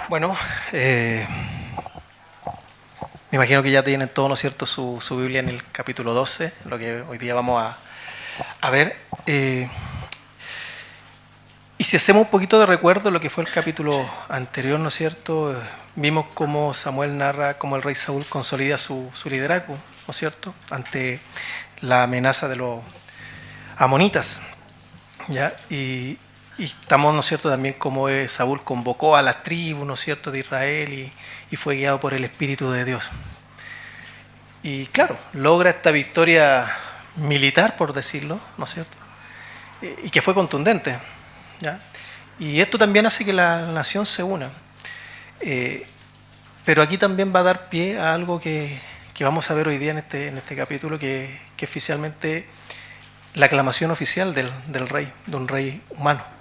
Bueno, me imagino que ya tienen todo, ¿no es cierto?, su Biblia en el capítulo 12, lo que hoy día vamos a ver. Y si hacemos un poquito de recuerdo lo que fue el capítulo anterior, ¿no es cierto?, vimos cómo Samuel narra cómo el rey Saúl consolida su liderazgo, ¿no es cierto?, ante la amenaza de los amonitas, ¿ya? Y estamos, ¿no es cierto?, también cómo Saúl convocó a las tribus, ¿no es cierto?, de Israel y fue guiado por el Espíritu de Dios. Y claro, logra esta victoria militar, por decirlo, ¿no es cierto?, y que fue contundente, ¿ya? Y esto también hace que la nación se una. Pero aquí también va a dar pie a algo que vamos a ver hoy día en este capítulo, que oficialmente la aclamación oficial del rey, de un rey humano.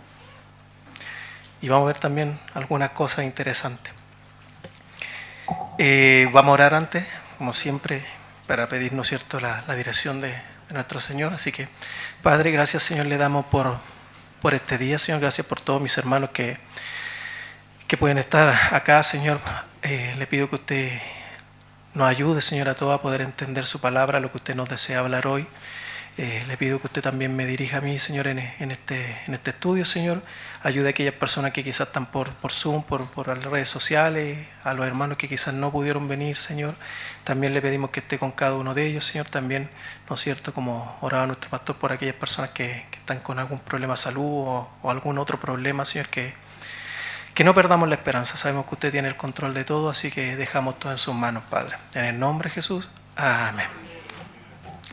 Y vamos a ver también algunas cosas interesantes. Vamos a orar antes, como siempre, para pedir, ¿no es cierto?, la dirección de nuestro Señor. Así que, Padre, gracias, Señor, le damos por este día, Señor. Gracias por todos mis hermanos que pueden estar acá, Señor. Le pido que usted nos ayude, Señor, a todos a poder entender su palabra, lo que usted nos desea hablar hoy. Le pido que usted también me dirija a mí, Señor, en este estudio, Señor. Ayude a aquellas personas que quizás están por Zoom, por las redes sociales, a los hermanos que quizás no pudieron venir, Señor. También le pedimos que esté con cada uno de ellos, Señor. También, ¿no es cierto?, como oraba nuestro pastor, por aquellas personas que están con algún problema de salud o algún otro problema, Señor, que no perdamos la esperanza. Sabemos que usted tiene el control de todo, así que dejamos todo en sus manos, Padre. En el nombre de Jesús, amén.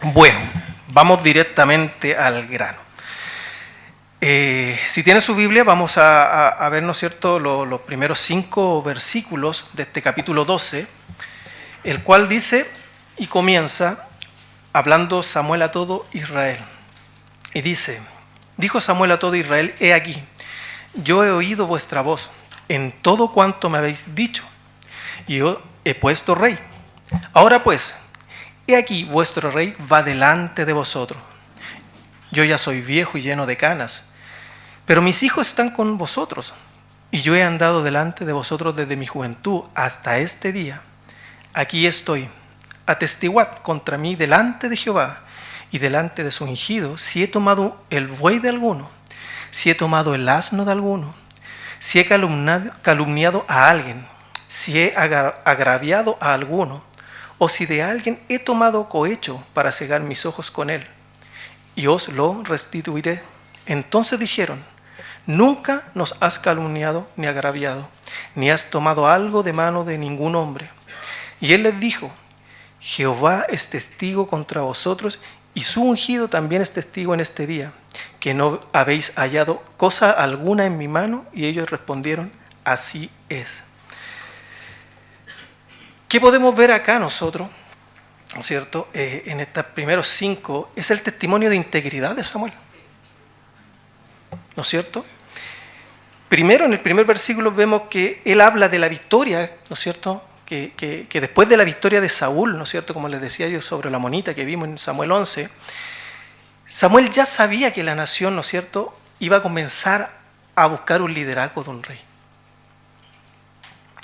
Bueno, vamos directamente al grano. Si tiene su Biblia, vamos a ver, ¿no es cierto?, los primeros 5 versículos de este capítulo 12, el cual dice y comienza hablando Samuel a todo Israel. Y dice: dijo Samuel a todo Israel: he aquí, yo he oído vuestra voz en todo cuanto me habéis dicho, y yo he puesto rey. Ahora pues, he aquí vuestro rey va delante de vosotros. Yo ya soy viejo y lleno de canas, pero mis hijos están con vosotros, y yo he andado delante de vosotros desde mi juventud hasta este día. Aquí estoy, atestiguad contra mí delante de Jehová y delante de su ungido, si he tomado el buey de alguno, si he tomado el asno de alguno, si he calumniado a alguien, si he agraviado a alguno, o si de alguien he tomado cohecho para cegar mis ojos con él, y os lo restituiré. Entonces dijeron: nunca nos has calumniado ni agraviado, ni has tomado algo de mano de ningún hombre. Y él les dijo: Jehová es testigo contra vosotros, y su ungido también es testigo en este día, que no habéis hallado cosa alguna en mi mano. Y ellos respondieron: así es. ¿Qué podemos ver acá nosotros, ¿no es cierto?, en estos primeros 5, es el testimonio de integridad de Samuel, ¿no es cierto? Primero, en el primer versículo vemos que él habla de la victoria, ¿no es cierto?, que después de la victoria de Saúl, ¿no es cierto?, como les decía yo sobre la amonita que vimos en Samuel 11, Samuel ya sabía que la nación, ¿no es cierto?, iba a comenzar a buscar un liderazgo de un rey.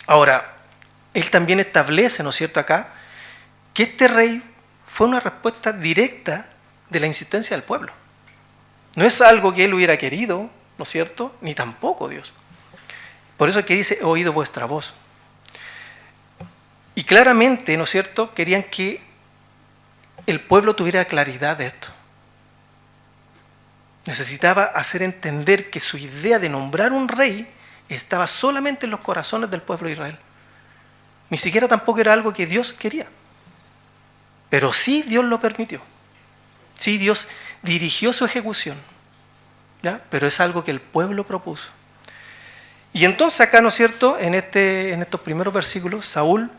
Ahora, él también establece, ¿no es cierto?, acá, que este rey fue una respuesta directa de la insistencia del pueblo. No es algo que él hubiera querido, ¿no es cierto?, ni tampoco Dios. Por eso es que dice: he oído vuestra voz. Y claramente, ¿no es cierto?, querían que el pueblo tuviera claridad de esto. Necesitaba hacer entender que su idea de nombrar un rey estaba solamente en los corazones del pueblo de Israel. Ni siquiera tampoco era algo que Dios quería. Pero sí Dios lo permitió. Sí Dios dirigió su ejecución, ¿ya? Pero es algo que el pueblo propuso. Y entonces acá, ¿no es cierto?, en estos primeros versículos, Saúl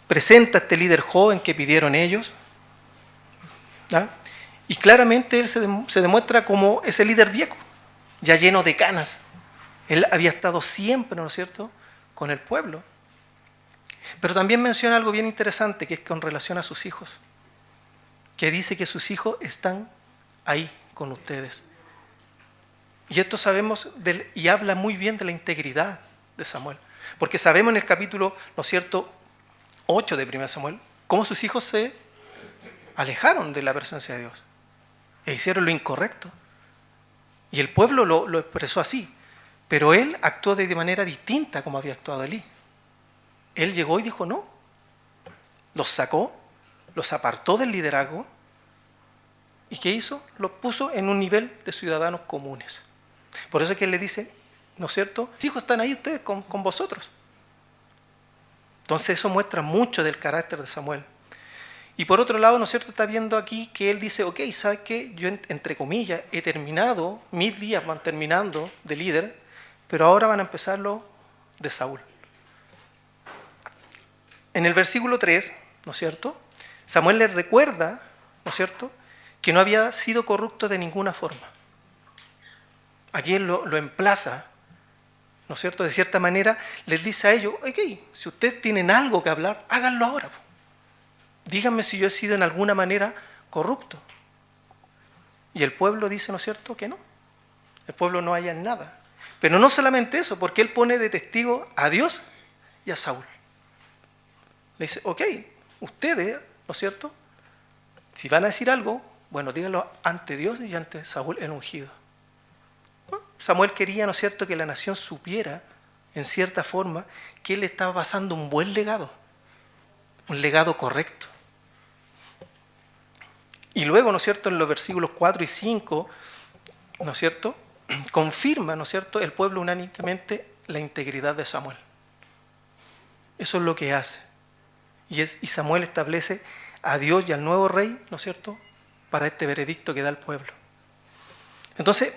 presenta a este líder joven que pidieron ellos, ¿ya? Y claramente él se demuestra como ese líder viejo, ya lleno de canas. Él había estado siempre, ¿no es cierto?, con el pueblo. Pero también menciona algo bien interesante, que es con relación a sus hijos, que dice que sus hijos están ahí con ustedes. Y esto sabemos, y habla muy bien de la integridad de Samuel. Porque sabemos en el capítulo, ¿no es cierto?, 8 de 1 Samuel, cómo sus hijos se alejaron de la presencia de Dios e hicieron lo incorrecto. Y el pueblo lo expresó así, pero él actuó de manera distinta como había actuado Elí. Él llegó y dijo no, los sacó, los apartó del liderazgo, ¿y qué hizo? Los puso en un nivel de ciudadanos comunes. Por eso es que él le dice, ¿no es cierto?, mis hijos están ahí ustedes con vosotros. Entonces eso muestra mucho del carácter de Samuel. Y por otro lado, ¿no es cierto?, está viendo aquí que él dice, ok, ¿sabes qué? Yo, entre comillas, he terminado, mis días van terminando de líder, pero ahora van a empezar los de Saúl. En el versículo 3, ¿no es cierto?, Samuel le recuerda, ¿no es cierto?, que no había sido corrupto de ninguna forma. Aquí él lo emplaza, ¿no es cierto?, de cierta manera les dice a ellos, ok, si ustedes tienen algo que hablar, háganlo ahora. Díganme si yo he sido en alguna manera corrupto. Y el pueblo dice, ¿no es cierto?, que no. El pueblo no halla nada. Pero no solamente eso, porque él pone de testigo a Dios y a Saúl. Le dice, ok, ustedes, ¿no es cierto?, si van a decir algo, bueno, díganlo ante Dios y ante Saúl el ungido. Samuel quería, ¿no es cierto?, que la nación supiera, en cierta forma, que él estaba pasando un buen legado, un legado correcto. Y luego, ¿no es cierto?, en los versículos 4 y 5, ¿no es cierto?, confirma, ¿no es cierto?, el pueblo unánimemente la integridad de Samuel. Eso es lo que hace. Y Samuel establece a Dios y al nuevo rey, ¿no es cierto?, para este veredicto que da el pueblo. Entonces,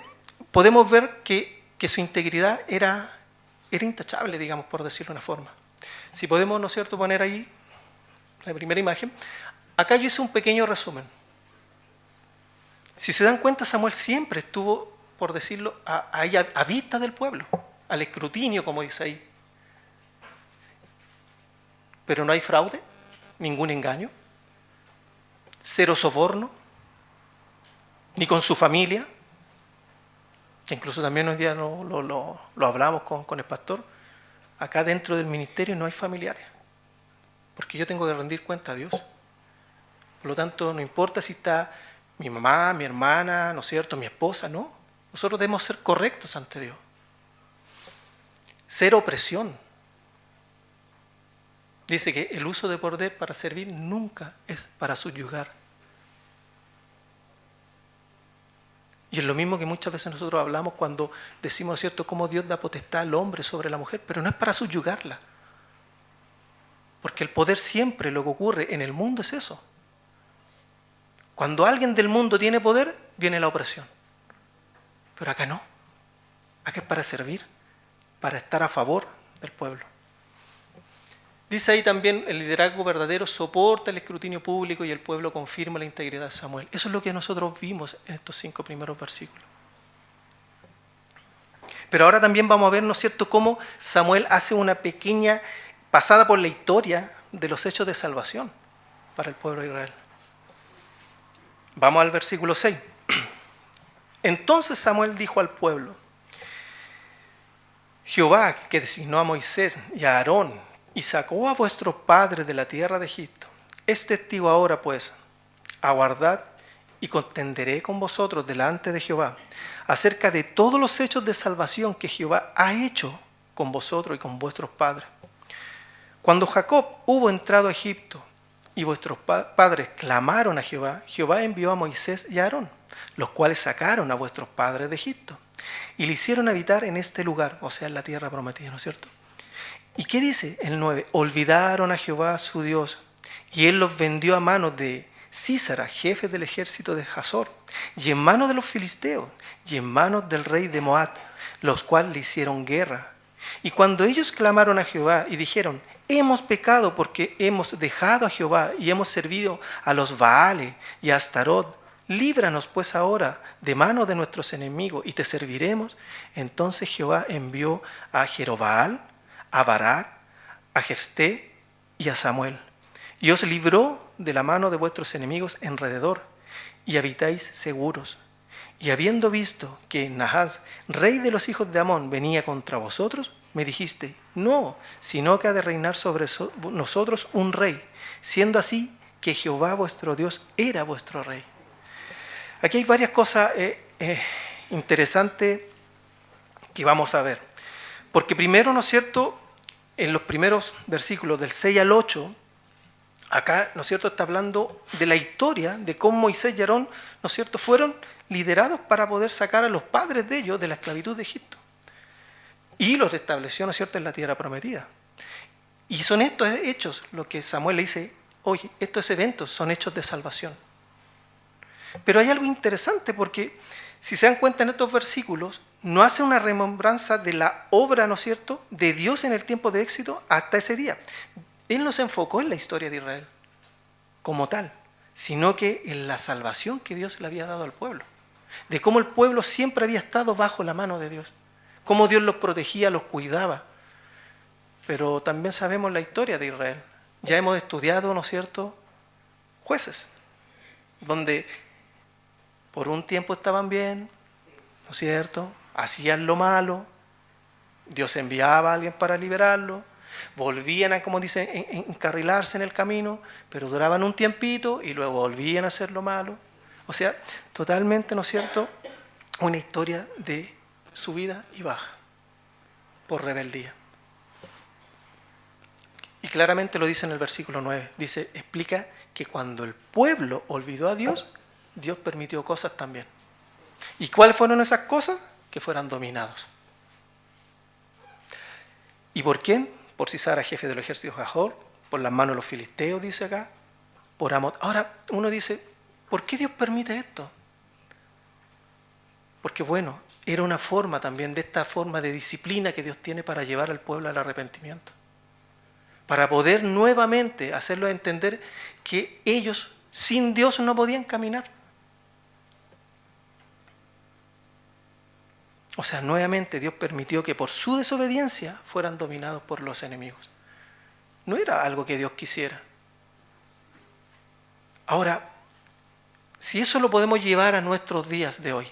podemos ver que su integridad era intachable, digamos, por decirlo de una forma. Si podemos, ¿no es cierto?, poner ahí la primera imagen. Acá yo hice un pequeño resumen. Si se dan cuenta, Samuel siempre estuvo, por decirlo, a vista del pueblo, al escrutinio, como dice ahí. Pero no hay fraude, ningún engaño, cero soborno, ni con su familia. Incluso también hoy día lo hablamos con el pastor. Acá dentro del ministerio no hay familiares, porque yo tengo que rendir cuenta a Dios. Por lo tanto, no importa si está mi mamá, mi hermana, ¿no es cierto?, mi esposa, no. Nosotros debemos ser correctos ante Dios. Cero opresión. Dice que el uso de poder para servir nunca es para subyugar. Y es lo mismo que muchas veces nosotros hablamos cuando decimos, ¿no es cierto?, cómo Dios da potestad al hombre sobre la mujer, pero no es para subyugarla. Porque el poder siempre, lo que ocurre en el mundo es eso. Cuando alguien del mundo tiene poder, viene la opresión. Pero acá no. Acá es para servir, para estar a favor del pueblo. Dice ahí también, el liderazgo verdadero soporta el escrutinio público y el pueblo confirma la integridad de Samuel. Eso es lo que nosotros vimos en estos 5 primeros versículos. Pero ahora también vamos a ver, ¿no es cierto?, cómo Samuel hace una pequeña pasada por la historia de los hechos de salvación para el pueblo de Israel. Vamos al versículo 6. Entonces Samuel dijo al pueblo, Jehová, que designó a Moisés y a Aarón y sacó a vuestros padres de la tierra de Egipto, es testigo ahora, pues, aguardad y contenderé con vosotros delante de Jehová acerca de todos los hechos de salvación que Jehová ha hecho con vosotros y con vuestros padres. Cuando Jacob hubo entrado a Egipto y vuestros padres clamaron a Jehová, Jehová envió a Moisés y a Aarón, los cuales sacaron a vuestros padres de Egipto y le hicieron habitar en este lugar, o sea, en la tierra prometida, ¿no es cierto? ¿Y qué dice el 9? Olvidaron a Jehová su Dios, y él los vendió a manos de Sísara, jefe del ejército de Hazor, y en manos de los filisteos, y en manos del rey de Moab, los cuales le hicieron guerra. Y cuando ellos clamaron a Jehová y dijeron, hemos pecado porque hemos dejado a Jehová y hemos servido a los Baales y a Astarot, líbranos pues ahora de mano de nuestros enemigos y te serviremos. Entonces Jehová envió a Jerobaal, a Barak, a Jefté y a Samuel, y os libró de la mano de vuestros enemigos alrededor, y habitáis seguros. Y habiendo visto que Nahas, rey de los hijos de Amón, venía contra vosotros, me dijiste, no, sino que ha de reinar sobre nosotros un rey, siendo así que Jehová vuestro Dios era vuestro rey. Aquí hay varias cosas interesantes que vamos a ver. Porque primero, ¿no es cierto?, en los primeros versículos del 6 al 8, acá, ¿no es cierto?, está hablando de la historia de cómo Moisés y Aarón, ¿no es cierto?, fueron liderados para poder sacar a los padres de ellos de la esclavitud de Egipto. Y los restableció, ¿no es cierto?, en la tierra prometida. Y son estos hechos lo que Samuel le dice, oye, estos eventos son hechos de salvación. Pero hay algo interesante porque, si se dan cuenta en estos versículos, no hace una remembranza de la obra, ¿no es cierto?, de Dios en el tiempo de éxito hasta ese día. Él no se enfocó en la historia de Israel como tal, sino que en la salvación que Dios le había dado al pueblo. De cómo el pueblo siempre había estado bajo la mano de Dios. Cómo Dios los protegía, los cuidaba. Pero también sabemos la historia de Israel. Ya hemos estudiado, ¿no es cierto?, Jueces, donde por un tiempo estaban bien, ¿no es cierto?, hacían lo malo, Dios enviaba a alguien para liberarlo, volvían a, como dicen, encarrilarse en el camino, pero duraban un tiempito y luego volvían a hacer lo malo. O sea, totalmente, ¿no es cierto?, una historia de subida y baja por rebeldía. Y claramente lo dice en el versículo 9, dice, explica que cuando el pueblo olvidó a Dios, Dios permitió cosas también. ¿Y cuáles fueron esas cosas? Que fueran dominados. ¿Y por quién? Por Sisara, jefe del ejército de Jahor, por las manos de los filisteos, dice acá, por Amot. Ahora uno dice, ¿por qué Dios permite esto? Porque bueno, era una forma también de esta forma de disciplina que Dios tiene para llevar al pueblo al arrepentimiento. Para poder nuevamente hacerlo entender que ellos sin Dios no podían caminar. O sea, nuevamente Dios permitió que por su desobediencia fueran dominados por los enemigos. No era algo que Dios quisiera. Ahora, si eso lo podemos llevar a nuestros días de hoy,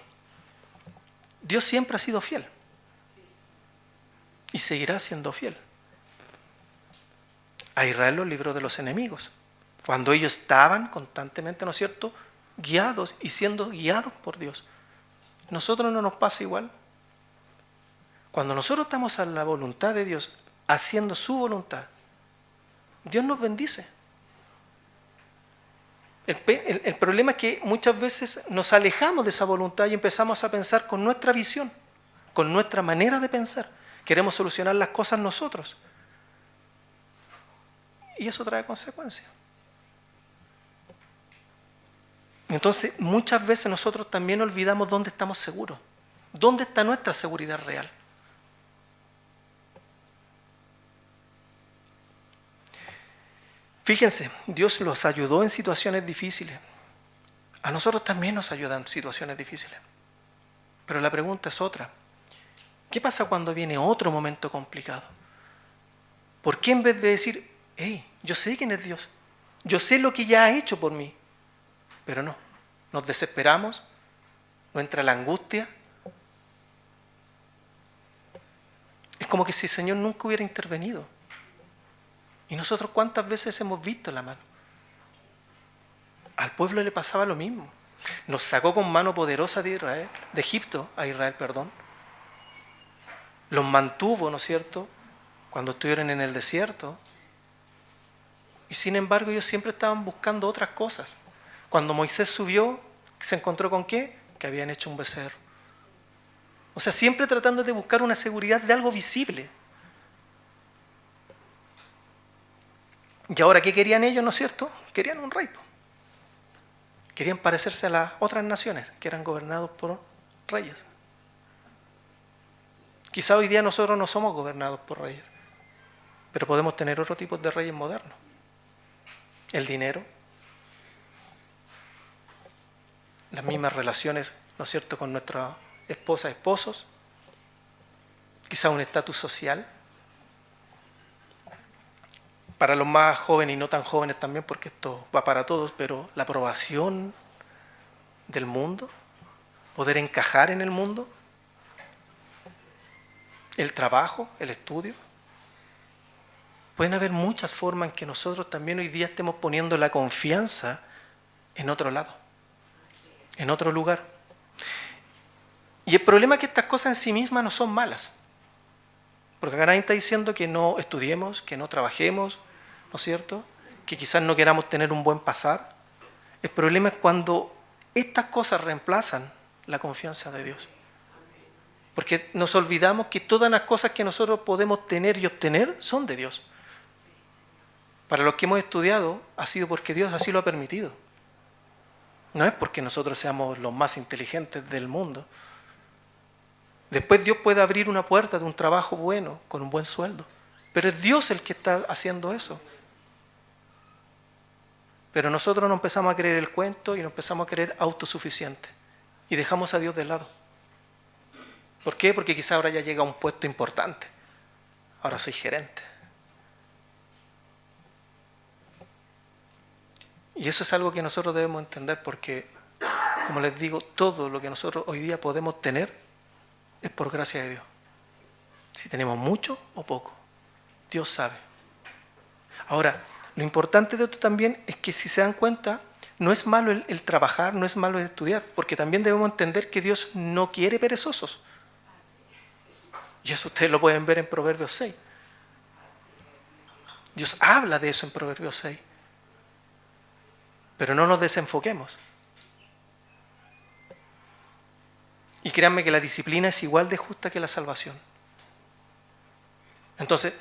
Dios siempre ha sido fiel y seguirá siendo fiel. A Israel los libró de los enemigos, cuando ellos estaban constantemente, ¿no es cierto?, guiados y siendo guiados por Dios. ¿Nosotros no nos pasa igual? Cuando nosotros estamos a la voluntad de Dios, haciendo su voluntad, Dios nos bendice. El problema es que muchas veces nos alejamos de esa voluntad y empezamos a pensar con nuestra visión, con nuestra manera de pensar. Queremos solucionar las cosas nosotros. Y eso trae consecuencias. Entonces, muchas veces nosotros también olvidamos dónde estamos seguros. ¿Dónde está nuestra seguridad real? Fíjense, Dios los ayudó en situaciones difíciles. A nosotros también nos ayudan en situaciones difíciles. Pero la pregunta es otra. ¿Qué pasa cuando viene otro momento complicado? ¿Por qué en vez de decir, hey, yo sé quién es Dios, yo sé lo que ya ha hecho por mí? Pero no, nos desesperamos, nos entra la angustia. Es como que si el Señor nunca hubiera intervenido. ¿Y nosotros cuántas veces hemos visto la mano? Al pueblo le pasaba lo mismo. Nos sacó con mano poderosa de Israel, de Egipto a Israel, perdón. Los mantuvo, ¿no es cierto?, cuando estuvieron en el desierto. Y sin embargo ellos siempre estaban buscando otras cosas. Cuando Moisés subió, ¿se encontró con qué? Que habían hecho un becerro. O sea, siempre tratando de buscar una seguridad de algo visible. Y ahora, ¿qué querían ellos, no es cierto? Querían un rey. Querían parecerse a las otras naciones que eran gobernados por reyes. Quizá hoy día nosotros no somos gobernados por reyes, pero podemos tener otro tipo de reyes modernos. El dinero, las mismas relaciones, ¿no es cierto?, con nuestra esposa, esposos, quizá un estatus social. Para los más jóvenes y no tan jóvenes también, porque esto va para todos, pero la aprobación del mundo, poder encajar en el mundo. el trabajo, el estudio. Pueden haber muchas formas en que nosotros también hoy día estemos poniendo la confianza en otro lado, en otro lugar. Y el problema es que estas cosas en sí mismas no son malas. Porque acá nadie está diciendo que no estudiemos, que no trabajemos, ¿no es cierto? Que quizás no queramos tener un buen pasar. El problema es cuando estas cosas reemplazan la confianza de Dios. Porque nos olvidamos que todas las cosas que nosotros podemos tener y obtener son de Dios. Para los que hemos estudiado, ha sido porque Dios así lo ha permitido. No es porque nosotros seamos los más inteligentes del mundo. Después Dios puede abrir una puerta de un trabajo bueno, con un buen sueldo. Pero es Dios el que está haciendo eso. Pero nosotros nos empezamos a creer el cuento y nos empezamos a creer autosuficientes. Y dejamos a Dios de lado. ¿Por qué? Porque quizá ahora ya llega a un puesto importante. Ahora soy gerente. Y eso es algo que nosotros debemos entender porque, como les digo, todo lo que nosotros hoy día podemos tener es por gracia de Dios. Si tenemos mucho o poco, Dios sabe. Ahora, lo importante de esto también es que si se dan cuenta, no es malo el trabajar, no es malo el estudiar, porque también debemos entender que Dios no quiere perezosos. Y eso ustedes lo pueden ver en Proverbios 6. Dios habla de eso en Proverbios 6. Pero no nos desenfoquemos. Y créanme que la disciplina es igual de justa que la salvación. Entonces,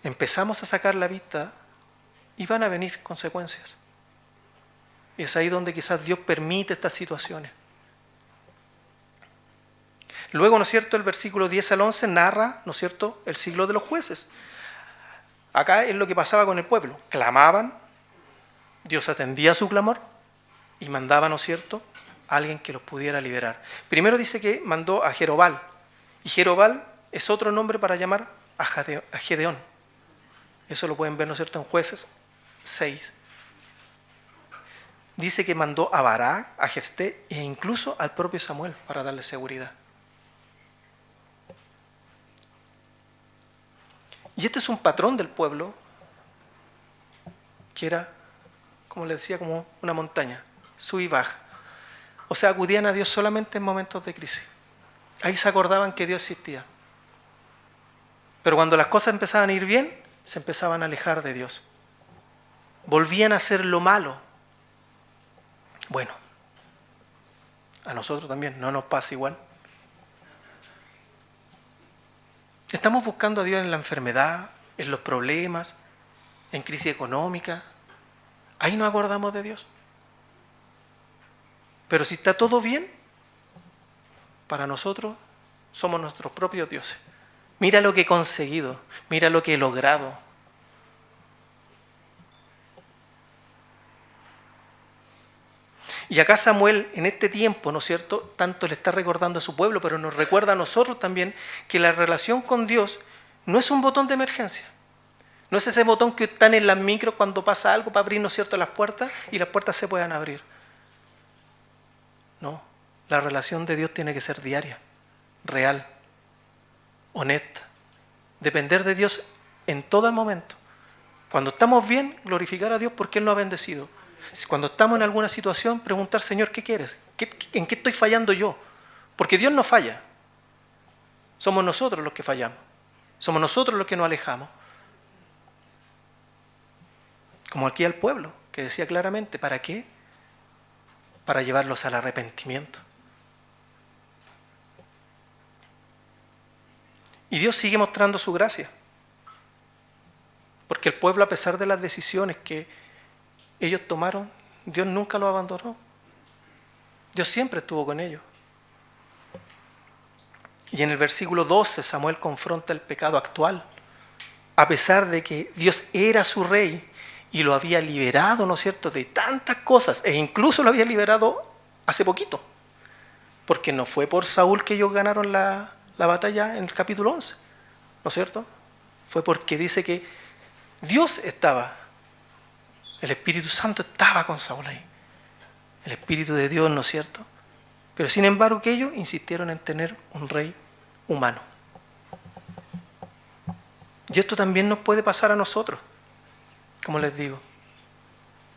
empezamos a sacar la vista y van a venir consecuencias. Y es ahí donde quizás Dios permite estas situaciones. Luego, ¿no es cierto?, el versículo 10 al 11 narra, ¿no es cierto?, el siglo de los jueces. Acá es lo que pasaba con el pueblo. Clamaban, Dios atendía su clamor y mandaba, ¿no es cierto?, a alguien que los pudiera liberar. Primero dice que mandó a Jerobal. Y Jerobal es otro nombre para llamar a Gedeón. Eso lo pueden ver, ¿no es cierto?, en Jueces 6. Dice que mandó a Barak, a Jefté e incluso al propio Samuel para darle seguridad. Y este es un patrón del pueblo que era, como les decía, como una montaña, sub y baja. O sea, acudían a Dios solamente en momentos de crisis. Ahí se acordaban que Dios existía. Pero cuando las cosas empezaban a ir bien, se empezaban a alejar de Dios. Volvían a hacer lo malo. Bueno, a nosotros también no nos pasa igual. Estamos buscando a Dios en la enfermedad, en los problemas, en crisis económica. Ahí nos acordamos de Dios. Pero si está todo bien, para nosotros somos nuestros propios dioses. Mira lo que he conseguido, mira lo que he logrado. Y acá Samuel, en este tiempo, ¿no es cierto?, tanto le está recordando a su pueblo, pero nos recuerda a nosotros también que la relación con Dios no es un botón de emergencia. No es ese botón que están en las micros cuando pasa algo para abrir, ¿no es cierto?, las puertas y las puertas se puedan abrir. No, la relación de Dios tiene que ser diaria, real, honesta. Depender de Dios en todo momento. Cuando estamos bien, glorificar a Dios porque Él nos ha bendecido. Cuando estamos en alguna situación, preguntar, Señor, ¿qué quieres? ¿En qué estoy fallando yo? Porque Dios no falla. Somos nosotros los que fallamos. Somos nosotros los que nos alejamos. Como aquí al pueblo, que decía claramente, ¿para qué? Para llevarlos al arrepentimiento. Y Dios sigue mostrando su gracia. Porque el pueblo, a pesar de las decisiones que ellos tomaron, Dios nunca los abandonó. Dios siempre estuvo con ellos. Y en el versículo 12 Samuel confronta el pecado actual. A pesar de que Dios era su rey y lo había liberado, ¿no es cierto?, de tantas cosas, e incluso lo había liberado hace poquito. Porque no fue por Saúl que ellos ganaron la batalla en el capítulo 11, ¿no es cierto? Fue porque dice que Dios estaba, el Espíritu Santo estaba con Saúl ahí. El Espíritu de Dios, ¿no es cierto? Pero sin embargo que ellos insistieron en tener un rey humano. Y esto también nos puede pasar a nosotros, como les digo,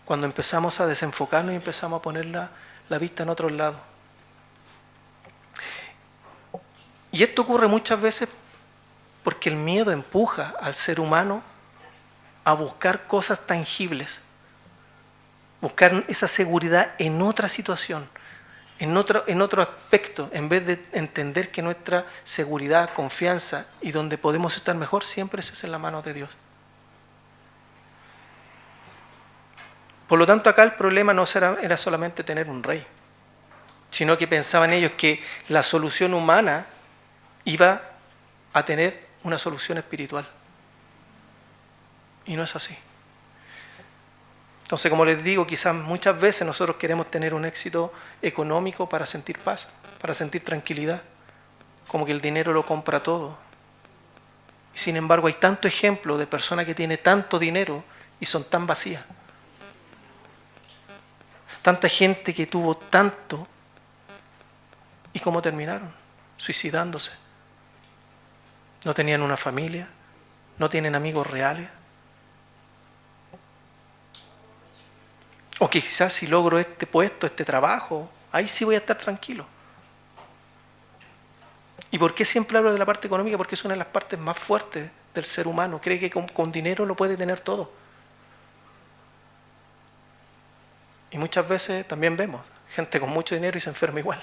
cuando empezamos a desenfocarnos y empezamos a poner la vista en otros lados. Y esto ocurre muchas veces porque el miedo empuja al ser humano a buscar cosas tangibles, buscar esa seguridad en otra situación, en otro aspecto, en vez de entender que nuestra seguridad, confianza y donde podemos estar mejor siempre es en la mano de Dios. Por lo tanto, acá el problema no era solamente tener un rey, sino que pensaban ellos que la solución humana iba a tener una solución espiritual. Y no es así. Entonces, como les digo, quizás muchas veces nosotros queremos tener un éxito económico para sentir paz, para sentir tranquilidad, como que el dinero lo compra todo. Y sin embargo, hay tanto ejemplo de personas que tienen tanto dinero y son tan vacías. Tanta gente que tuvo tanto y cómo terminaron, suicidándose. No tenían una familia, no tienen amigos reales. O que quizás si logro este puesto, este trabajo, ahí sí voy a estar tranquilo. ¿Y por qué siempre hablo de la parte económica? Porque es una de las partes más fuertes del ser humano. Cree que con dinero lo puede tener todo. Y muchas veces también vemos gente con mucho dinero y se enferma igual.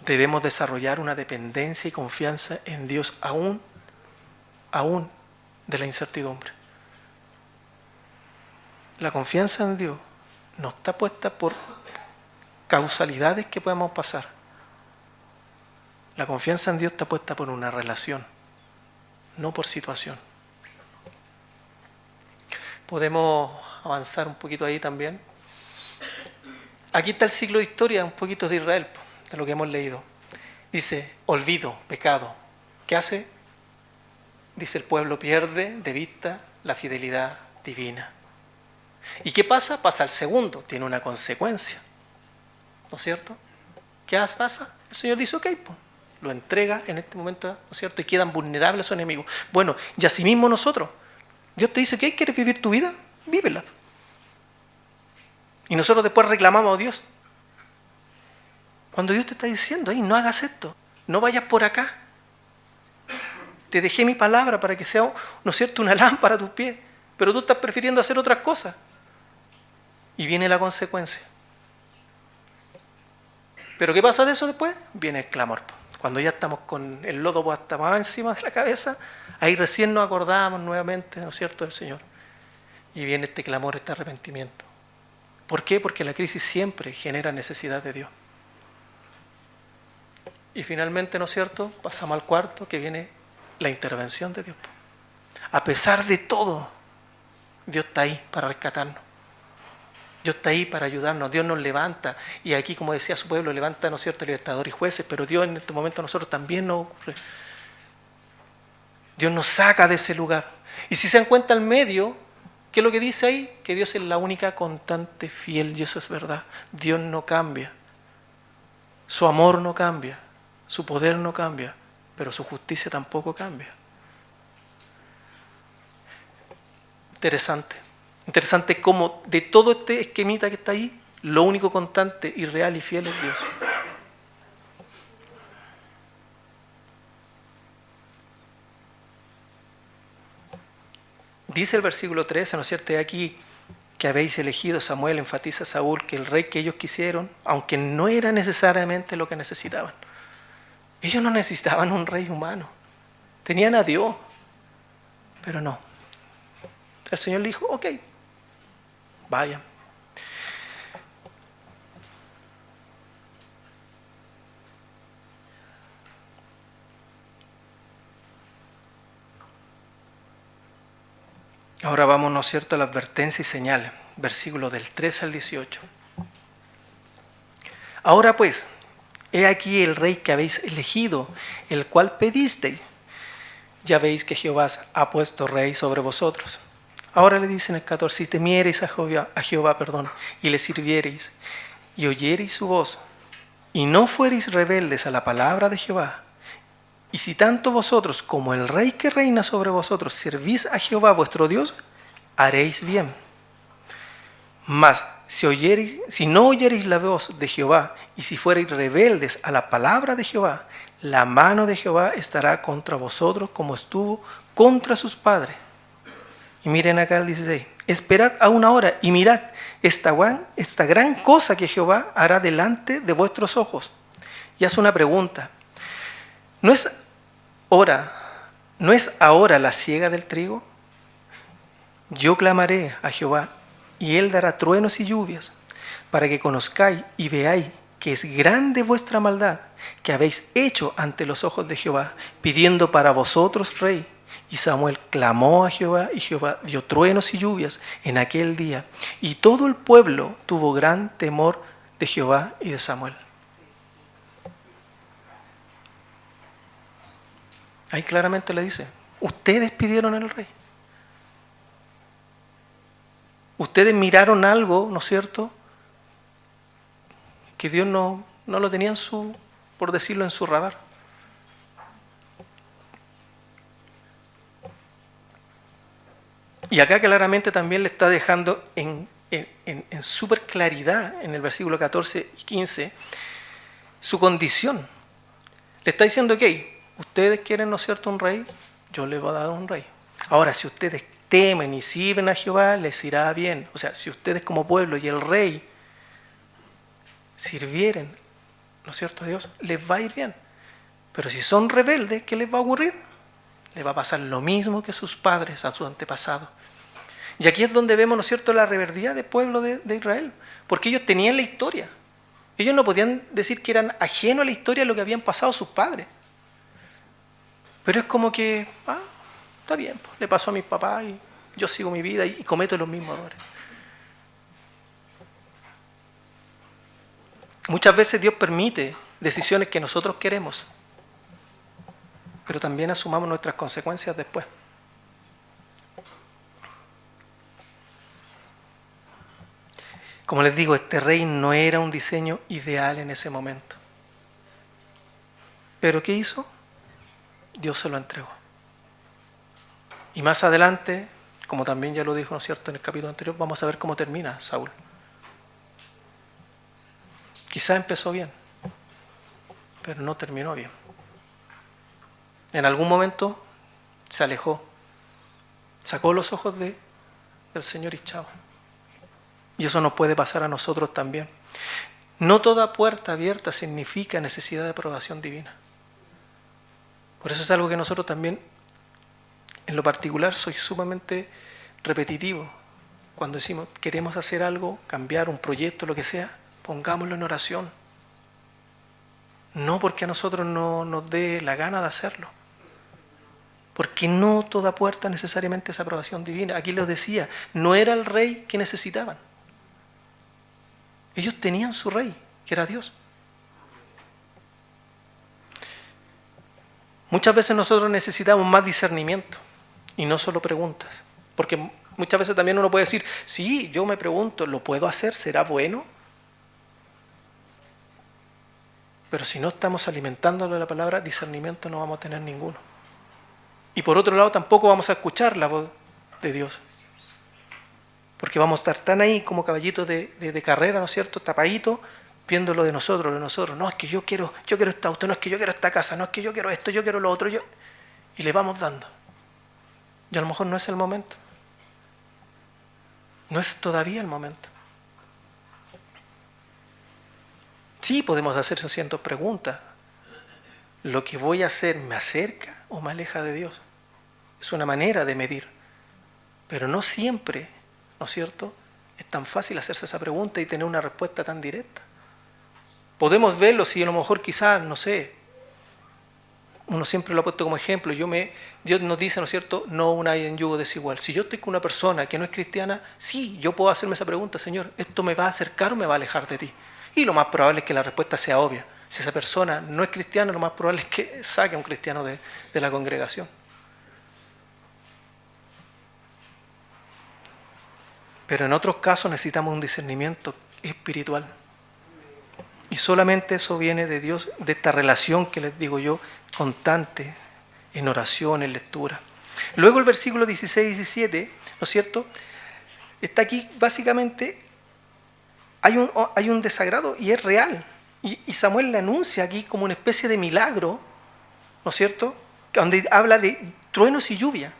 Debemos desarrollar una dependencia y confianza en Dios aún de la incertidumbre. La confianza en Dios no está puesta por causalidades que podemos pasar. La confianza en Dios está puesta por una relación, no por situación. Podemos avanzar un poquito ahí también. Aquí está el ciclo de historia, un poquito de Israel, de lo que hemos leído. Dice, olvido, pecado. ¿Qué hace? Dice, el pueblo pierde de vista la fidelidad divina. ¿Y qué pasa? Pasa al segundo, tiene una consecuencia. ¿No es cierto? ¿Qué pasa? El Señor dice, ok, pues, lo entrega en este momento, ¿no es cierto? Y quedan vulnerables a sus enemigos. Bueno, y asimismo nosotros. Dios te dice, ¿qué quieres vivir tu vida? Vívela. Y nosotros después reclamamos a Dios. Cuando Dios te está diciendo, no hagas esto, no vayas por acá. Te dejé mi palabra para que sea, ¿no es cierto?, una lámpara a tus pies, pero tú estás prefiriendo hacer otras cosas. Y viene la consecuencia. ¿Pero qué pasa de eso después? Viene el clamor. Cuando ya estamos con el lodo hasta más encima de la cabeza, ahí recién nos acordamos nuevamente, ¿no es cierto?, del Señor. Y viene este clamor, este arrepentimiento. ¿Por qué? Porque la crisis siempre genera necesidad de Dios. Y finalmente, ¿no es cierto?, pasamos al cuarto, que viene la intervención de Dios. A pesar de todo, Dios está ahí para rescatarnos. Dios está ahí para ayudarnos. Dios nos levanta. Y aquí, como decía su pueblo, levanta, ¿no es cierto?, libertadores y jueces. Pero Dios en este momento a nosotros también nos ocurre. Dios nos saca de ese lugar. Y si se dan cuenta al medio, ¿qué es lo que dice ahí? Que Dios es la única constante fiel. Y eso es verdad. Dios no cambia. Su amor no cambia. Su poder no cambia. Pero su justicia tampoco cambia. Interesante. Interesante cómo de todo este esquemita que está ahí, lo único constante y real y fiel es Dios. Dice el versículo 13, ¿no es cierto? Aquí que habéis elegido, Samuel enfatiza a Saúl, que el rey que ellos quisieron, aunque no era necesariamente lo que necesitaban. Ellos no necesitaban un rey humano. Tenían a Dios, pero no. El Señor le dijo, ok, vayan. Ahora vamos, ¿no es cierto?, a la advertencia y señales, versículos del 13 al 18. Ahora pues, he aquí el rey que habéis elegido, el cual pedisteis. Ya veis que Jehová ha puesto rey sobre vosotros. Ahora le dicen en el 14, si temiereis a Jehová, y le sirviereis, y oyereis su voz, y no fuereis rebeldes a la palabra de Jehová, y si tanto vosotros como el rey que reina sobre vosotros servís a Jehová vuestro Dios, haréis bien. Mas si no oyereis la voz de Jehová, y si fuereis rebeldes a la palabra de Jehová, la mano de Jehová estará contra vosotros como estuvo contra sus padres. Y miren acá el 16. Esperad aún ahora y mirad esta gran cosa que Jehová hará delante de vuestros ojos. Y hace una pregunta. ¿No es ahora la siega del trigo? Yo clamaré a Jehová, y él dará truenos y lluvias, para que conozcáis y veáis que es grande vuestra maldad, que habéis hecho ante los ojos de Jehová, pidiendo para vosotros rey. Y Samuel clamó a Jehová, y Jehová dio truenos y lluvias en aquel día. Y todo el pueblo tuvo gran temor de Jehová y de Samuel. Ahí claramente le dice, ustedes pidieron al rey. Ustedes miraron algo, ¿no es cierto?, que Dios no lo tenía por decirlo, en su radar. Y acá claramente también le está dejando en súper claridad en el versículo 14 y 15 su condición. Le está diciendo, ok, ustedes quieren, ¿no es cierto?, un rey, yo les voy a dar un rey. Ahora, si ustedes temen y sirven a Jehová, les irá bien. O sea, si ustedes como pueblo y el rey sirvieren, ¿no es cierto?, a Dios, les va a ir bien. Pero si son rebeldes, ¿qué les va a ocurrir? Les va a pasar lo mismo que a sus padres, a sus antepasados. Y aquí es donde vemos, ¿no es cierto?, la rebeldía del pueblo de Israel. Porque ellos tenían la historia. Ellos no podían decir que eran ajenos a la historia de lo que habían pasado sus padres. Pero es como que, está bien, pues, le pasó a mis papás y yo sigo mi vida y cometo los mismos errores. Muchas veces Dios permite decisiones que nosotros queremos, pero también asumamos nuestras consecuencias después. Como les digo, este rey no era un diseño ideal en ese momento. ¿Pero qué hizo? Dios se lo entregó. Y más adelante, como también ya lo dijo, ¿no es cierto?, en el capítulo anterior, vamos a ver cómo termina Saúl. Quizá empezó bien, pero no terminó bien. En algún momento se alejó, sacó los ojos del Señor y chao. Y eso nos puede pasar a nosotros también. No toda puerta abierta significa necesidad de aprobación divina. Por eso es algo que nosotros también, en lo particular, soy sumamente repetitivo. Cuando decimos queremos hacer algo, cambiar un proyecto, lo que sea, pongámoslo en oración. No porque a nosotros no nos dé la gana de hacerlo. Porque no toda puerta necesariamente es aprobación divina. Aquí les decía, no era el rey que necesitaban. Ellos tenían su rey, que era Dios. Muchas veces nosotros necesitamos más discernimiento y no solo preguntas. Porque muchas veces también uno puede decir, sí, yo me pregunto, ¿lo puedo hacer? ¿Será bueno? Pero si no estamos alimentándolo de la palabra, discernimiento no vamos a tener ninguno. Y por otro lado, tampoco vamos a escuchar la voz de Dios. Porque vamos a estar tan ahí como caballitos de carrera, ¿no es cierto?, tapaditos, viendo lo de nosotros. No, es que yo quiero este auto, no es que yo quiero esta casa, no es que yo quiero esto, yo quiero lo otro. Y le vamos dando. Y a lo mejor no es el momento. No es todavía el momento. Sí, podemos hacer cientos preguntas. ¿Lo que voy a hacer me acerca o me aleja de Dios? Es una manera de medir. Pero no siempre, ¿no es cierto?, es tan fácil hacerse esa pregunta y tener una respuesta tan directa. Podemos verlo si a lo mejor quizás, no sé, uno siempre lo ha puesto como ejemplo, Dios nos dice, ¿no es cierto?, no una en yugo desigual. Si yo estoy con una persona que no es cristiana, sí, yo puedo hacerme esa pregunta, Señor, ¿esto me va a acercar o me va a alejar de ti? Y lo más probable es que la respuesta sea obvia. Si esa persona no es cristiana, lo más probable es que saque a un cristiano de la congregación. Pero en otros casos necesitamos un discernimiento espiritual. Y solamente eso viene de Dios, de esta relación que les digo yo, constante, en oración, en lectura. Luego el versículo 16 y 17, ¿no es cierto? Está aquí básicamente, hay un desagrado y es real. Y Samuel le anuncia aquí como una especie de milagro, ¿no es cierto? Donde habla de truenos y lluvia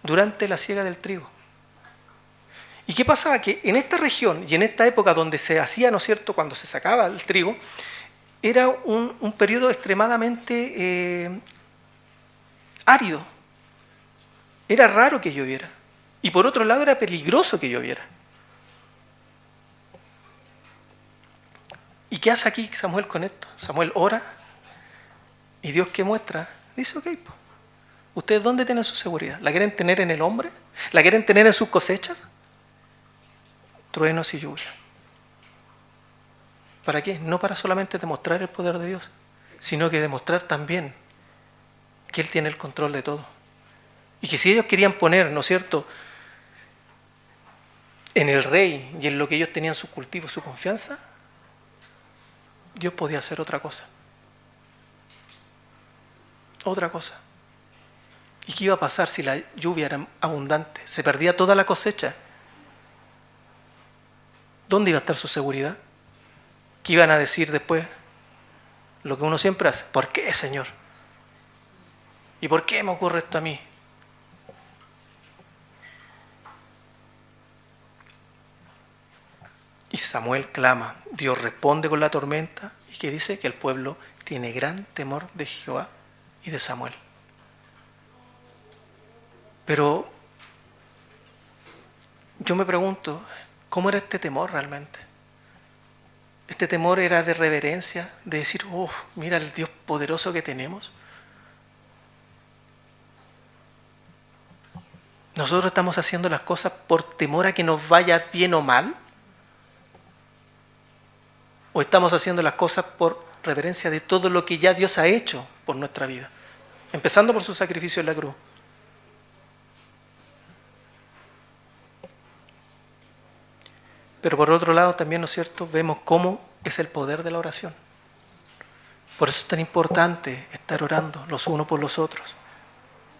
durante la siega del trigo. ¿Y qué pasaba? Que en esta región y en esta época donde se hacía, ¿no es cierto?, cuando se sacaba el trigo, era un periodo extremadamente árido. Era raro que lloviera. Y por otro lado era peligroso que lloviera. ¿Y qué hace aquí Samuel con esto? Samuel ora y Dios, ¿qué muestra? Dice, ok, pues, ¿ustedes dónde tienen su seguridad? ¿La quieren tener en el hombre? ¿La quieren tener en sus cosechas? Truenos y lluvia. ¿Para qué? No para solamente demostrar el poder de Dios, sino que demostrar también que Él tiene el control de todo. Y que si ellos querían poner, ¿no es cierto?, en el rey y en lo que ellos tenían sus cultivos, su confianza, Dios podía hacer otra cosa. Otra cosa. ¿Y qué iba a pasar si la lluvia era abundante? Se perdía toda la cosecha. ¿Dónde iba a estar su seguridad? ¿Qué iban a decir después? Lo que uno siempre hace. ¿Por qué, Señor? ¿Y por qué me ocurre esto a mí? Y Samuel clama. Dios responde con la tormenta. ¿Y qué dice? Que el pueblo tiene gran temor de Jehová y de Samuel. Pero yo me pregunto, ¿cómo era este temor realmente? Este temor era de reverencia, de decir, oh, mira el Dios poderoso que tenemos. ¿Nosotros estamos haciendo las cosas por temor a que nos vaya bien o mal? ¿O estamos haciendo las cosas por reverencia de todo lo que ya Dios ha hecho por nuestra vida? Empezando por su sacrificio en la cruz. Pero por otro lado también, ¿no es cierto?, vemos cómo es el poder de la oración. Por eso es tan importante estar orando los unos por los otros.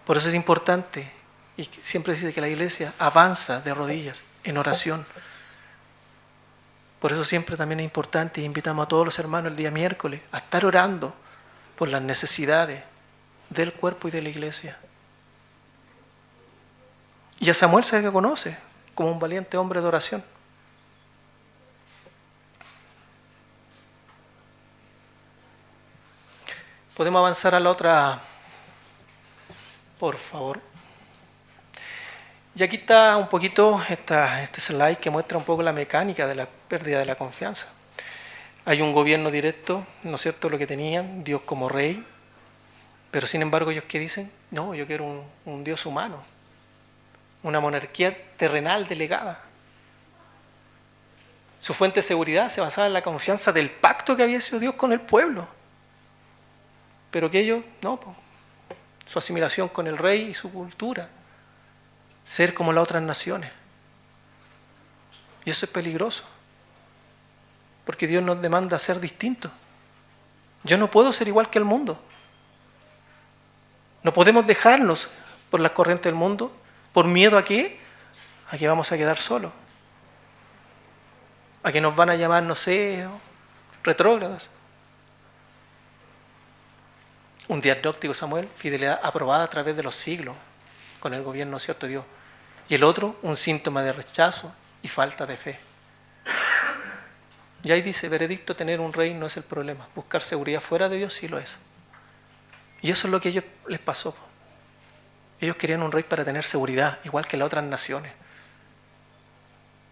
Por eso es importante, y siempre se dice que la iglesia avanza de rodillas en oración. Por eso siempre también es importante, y invitamos a todos los hermanos el día miércoles a estar orando por las necesidades del cuerpo y de la iglesia. Y a Samuel se le conoce como un valiente hombre de oración. Podemos avanzar a la otra, por favor. Y aquí está un poquito este slide que muestra un poco la mecánica de la pérdida de la confianza. Hay un gobierno directo, ¿no es cierto?, lo que tenían, Dios como rey, pero sin embargo ellos ¿qué dicen? No, yo quiero un Dios humano, una monarquía terrenal delegada. Su fuente de seguridad se basaba en la confianza del pacto que había sido Dios con el pueblo. Pero que ellos, no, su asimilación con el rey y su cultura, ser como las otras naciones. Y eso es peligroso, porque Dios nos demanda ser distintos. Yo no puedo ser igual que el mundo. No podemos dejarnos por las corrientes del mundo, por miedo a qué, a que vamos a quedar solos, a que nos van a llamar, no sé, retrógradas. Un diagnóstico, Samuel, fidelidad aprobada a través de los siglos con el gobierno, ¿cierto?, de Dios. Y el otro, un síntoma de rechazo y falta de fe. Y ahí dice, veredicto, tener un rey no es el problema. Buscar seguridad fuera de Dios sí lo es. Y eso es lo que a ellos les pasó. Ellos querían un rey para tener seguridad, igual que las otras naciones.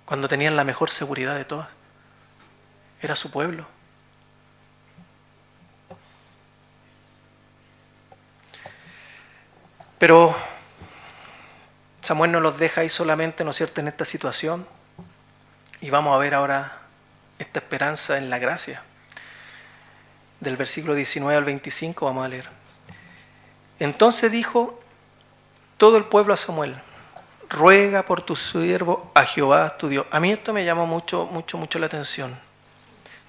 Cuando tenían la mejor seguridad de todas. Era su pueblo. Pero Samuel no los deja ahí solamente, ¿no es cierto?, en esta situación. Y vamos a ver ahora esta esperanza en la gracia. Del versículo 19 al 25 vamos a leer. Entonces dijo todo el pueblo a Samuel, ruega por tu siervo a Jehová tu Dios. A mí esto me llamó mucho la atención.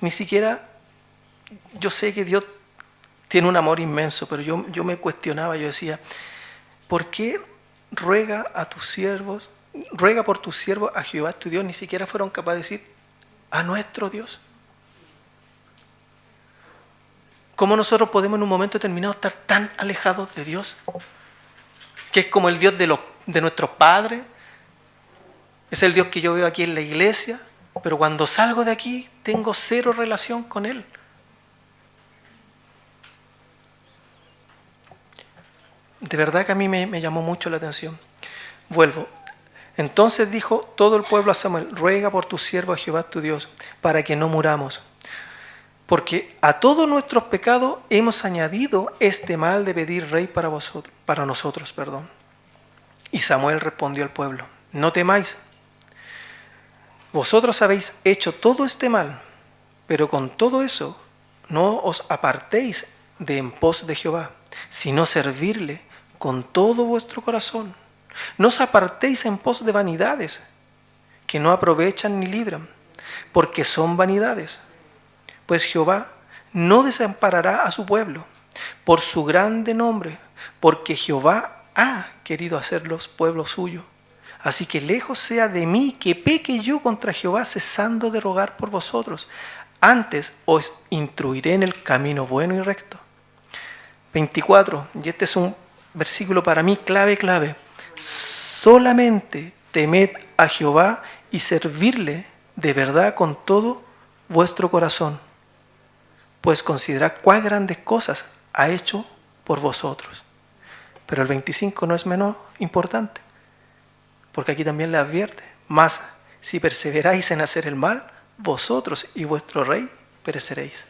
Ni siquiera yo sé que Dios tiene un amor inmenso, pero yo me cuestionaba, yo decía, ¿por qué ruega por tus siervos a Jehová tu Dios? Ni siquiera fueron capaces de decir a nuestro Dios. ¿Cómo nosotros podemos en un momento determinado estar tan alejados de Dios? Que es como el Dios de nuestros padres, es el Dios que yo veo aquí en la iglesia, pero cuando salgo de aquí tengo cero relación con Él. De verdad que a mí me llamó mucho la atención. Vuelvo. Entonces dijo todo el pueblo a Samuel, ruega por tu siervo a Jehová tu Dios, para que no muramos. Porque a todos nuestros pecados hemos añadido este mal de pedir rey para nosotros. Y Samuel respondió al pueblo, no temáis. Vosotros habéis hecho todo este mal, pero con todo eso no os apartéis de en pos de Jehová, sino servirle con todo vuestro corazón. No os apartéis en pos de vanidades, que no aprovechan ni libran, porque son vanidades. Pues Jehová no desamparará a su pueblo por su grande nombre, porque Jehová ha querido hacerlos pueblo suyo. Así que lejos sea de mí que peque yo contra Jehová, cesando de rogar por vosotros. Antes os instruiré en el camino bueno y recto. 24, y este es un versículo para mí clave. Solamente temed a Jehová y servirle de verdad con todo vuestro corazón, pues considerad cuán grandes cosas ha hecho por vosotros. Pero el 25 no es menos importante, porque aquí también le advierte, mas si perseveráis en hacer el mal, vosotros y vuestro rey pereceréis.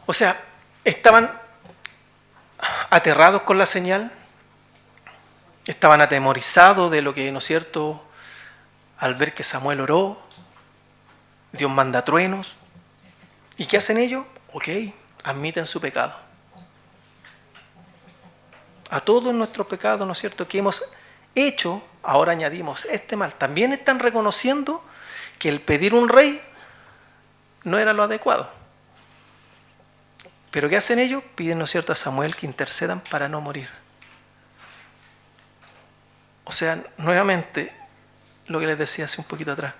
O sea, estaban aterrados con la señal, estaban atemorizados de lo que, ¿no es cierto?, al ver que Samuel oró, Dios manda truenos. ¿Y qué hacen ellos? Ok, admiten su pecado. A todos nuestros pecados, ¿no es cierto?, que hemos hecho, ahora añadimos este mal. También están reconociendo que el pedir un rey no era lo adecuado. Pero ¿qué hacen ellos? Piden, ¿no es cierto?, a Samuel que intercedan para no morir. O sea, nuevamente, lo que les decía hace un poquito atrás,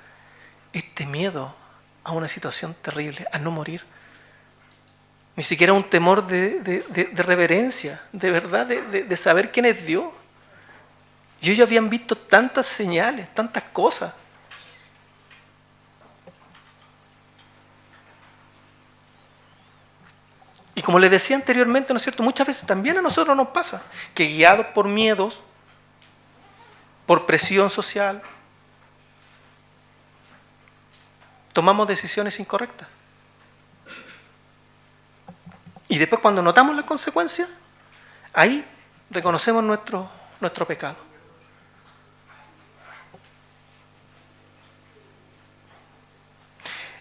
este miedo a una situación terrible, a no morir, ni siquiera un temor de reverencia, de verdad, de saber quién es Dios. Y ellos habían visto tantas señales, tantas cosas. Y como les decía anteriormente, ¿no es cierto?, muchas veces también a nosotros nos pasa que guiados por miedos, por presión social, tomamos decisiones incorrectas. Y después cuando notamos las consecuencias, ahí reconocemos nuestro pecado.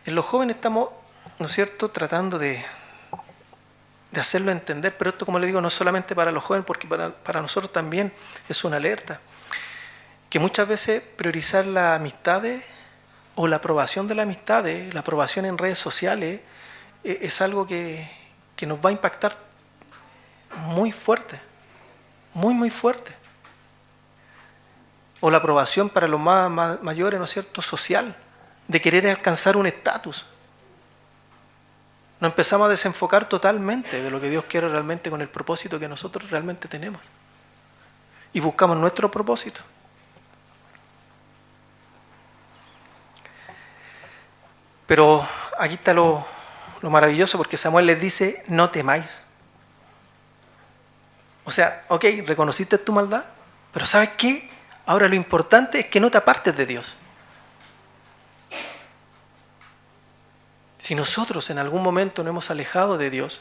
En los jóvenes estamos, ¿no es cierto?, tratando de hacerlo entender, pero esto, como le digo, no solamente para los jóvenes, porque para nosotros también es una alerta. Que muchas veces priorizar las amistades o la aprobación de las amistades, la aprobación en redes sociales, es algo que nos va a impactar muy fuerte, muy fuerte. O la aprobación para los más mayores, ¿no es cierto?, social, de querer alcanzar un estatus. Nos empezamos a desenfocar totalmente de lo que Dios quiere realmente con el propósito que nosotros realmente tenemos. Y buscamos nuestro propósito. Pero aquí está lo maravilloso, porque Samuel les dice, no temáis. O sea, ok, reconociste tu maldad, pero ¿sabes qué? Ahora lo importante es que no te apartes de Dios. Si nosotros en algún momento nos hemos alejado de Dios,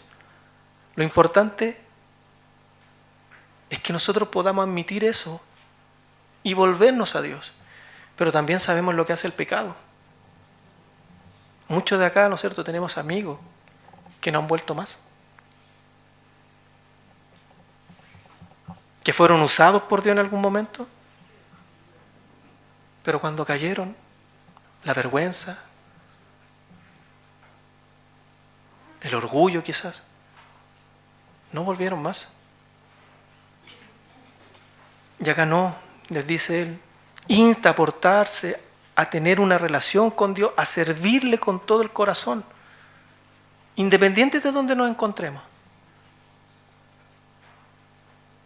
lo importante es que nosotros podamos admitir eso y volvernos a Dios. Pero también sabemos lo que hace el pecado. Muchos de acá, ¿no es cierto?, tenemos amigos que no han vuelto más. Que fueron usados por Dios en algún momento, pero cuando cayeron, la vergüenza, el orgullo quizás. No volvieron más. Y acá no, les dice él, insta a portarse, a tener una relación con Dios, a servirle con todo el corazón, independiente de donde nos encontremos.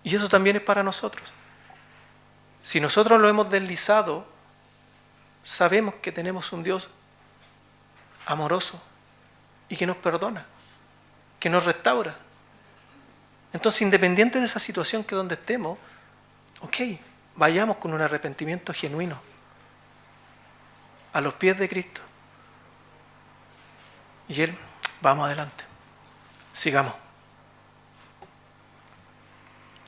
Y eso también es para nosotros. Si nosotros lo hemos deslizado, sabemos que tenemos un Dios amoroso y que nos perdona, que nos restaura. Entonces, independiente de esa situación que donde estemos, ok, vayamos con un arrepentimiento genuino a los pies de Cristo. Y Él, vamos adelante, sigamos.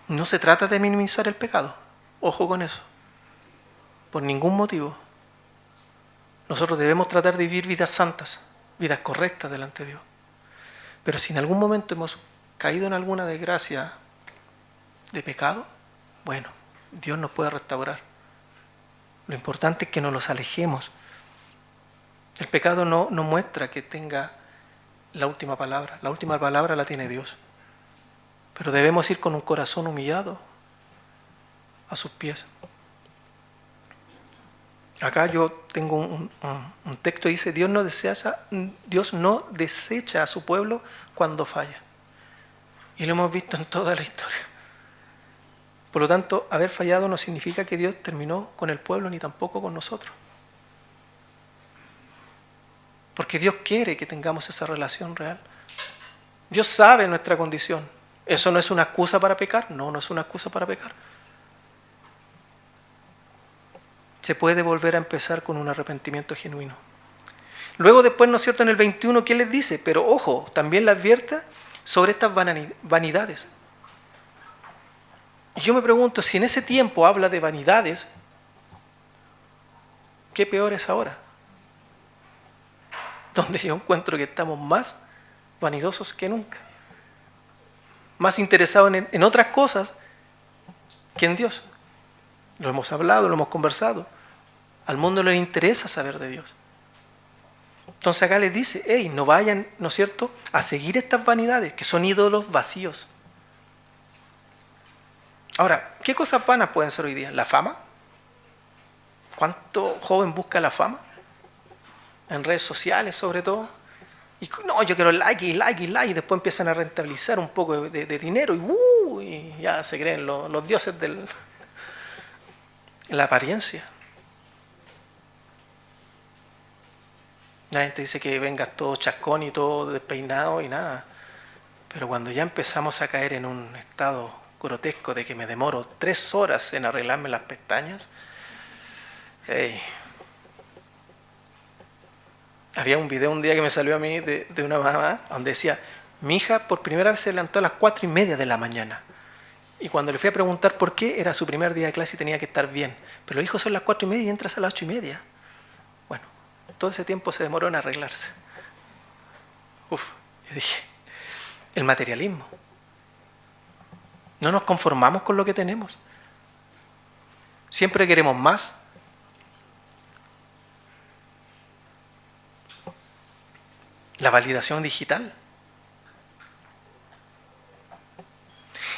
No se trata de minimizar el pecado, ojo con eso, por ningún motivo. Nosotros debemos tratar de vivir vidas santas, vidas correctas delante de Dios. Pero si en algún momento hemos caído en alguna desgracia de pecado, bueno, Dios nos puede restaurar. Lo importante es que nos los alejemos. El pecado no muestra que tenga la última palabra. La última palabra la tiene Dios. Pero debemos ir con un corazón humillado a sus pies. Acá yo tengo un texto que dice, Dios no desecha a su pueblo cuando falla. Y lo hemos visto en toda la historia. Por lo tanto, haber fallado no significa que Dios terminó con el pueblo ni tampoco con nosotros. Porque Dios quiere que tengamos esa relación real. Dios sabe nuestra condición. ¿Eso no es una excusa para pecar? No, no es una excusa para pecar. Se puede volver a empezar con un arrepentimiento genuino. Luego después, ¿no es cierto?, en el 21, ¿qué les dice? Pero ojo, también le advierta sobre estas vanidades. Y yo me pregunto, si en ese tiempo habla de vanidades, ¿qué peor es ahora? Donde yo encuentro que estamos más vanidosos que nunca. Más interesados en otras cosas que en Dios. Lo hemos hablado, lo hemos conversado. Al mundo le interesa saber de Dios. Entonces acá les dice, hey, no vayan, ¿no es cierto?, a seguir estas vanidades, que son ídolos vacíos. Ahora, ¿qué cosas vanas pueden ser hoy día? ¿La fama? ¿Cuánto joven busca la fama? En redes sociales, sobre todo. Y no, yo quiero like, y después empiezan a rentabilizar un poco de dinero y ya se creen los dioses de la apariencia. La gente dice que vengas todo chascón y todo despeinado y nada. Pero cuando ya empezamos a caer en un estado grotesco de que me demoro 3 horas en arreglarme las pestañas, hey. Había un video un día que me salió a mí de una mamá donde decía, mi hija por primera vez se levantó a las 4:30 de la mañana. Y cuando le fui a preguntar por qué, era su primer día de clase y tenía que estar bien. Pero los hijos son las 4:30 y entras a las 8:30. Bueno, todo ese tiempo se demoró en arreglarse. Yo dije, el materialismo. No nos conformamos con lo que tenemos. Siempre queremos más. La validación digital.